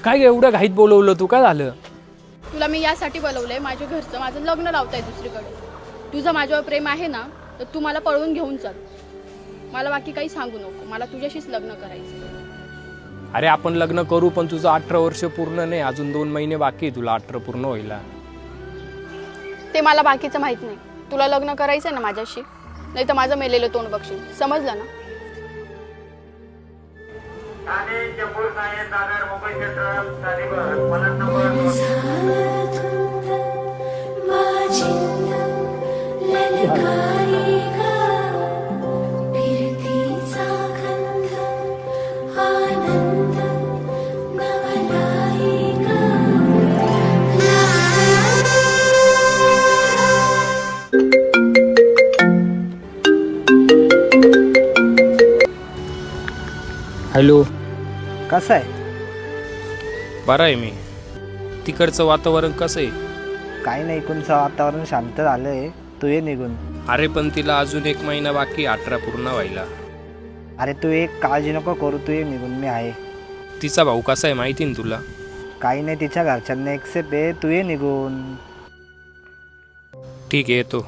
काय ग, एवढं घाईत बोलवलं तू? काय झालं? तुला मी यासाठी बोलवलंय, माझ्या घरचं माझं लग्न लावताय दुसरीकडे. तुझं माझ्यावर प्रेम आहे ना, तर तू मला पळवून घेऊन चल. मला बाकी काही सांगू नको, मला तुझ्याशीच लग्न करायचं. अरे आपण लग्न करू, पण तुझं 18 वर्ष पूर्ण नाही, अजून 2 महिने बाकी आहे तुला 18 पूर्ण व्हायला. ते मला बाकीचं माहित नाही. तुला लग्न करायचंय ना माझ्याशी, नाही तर माझं मेलेलं तोंड बघशील. समजलं ना? हॅलो. कसं आहे? बरं आहे मी. तिकडचं वातावरण कसं आहे? काही नाही, इकडचं वातावरण शांत झालंय. तू ये निघून. अरे पण तिला अजून 1 महिना बाकी 18 पूर्ण व्हायला. अरे तू एक काळजी नको करू, तू ये निघून, मी आहे. तिचा भाऊ कसा आहे माहिती ना तुला? काही नाही, तिच्या घरच्यांना एक्सेप्ट आहे, तू ये निघून. ठीक आहे, येतो.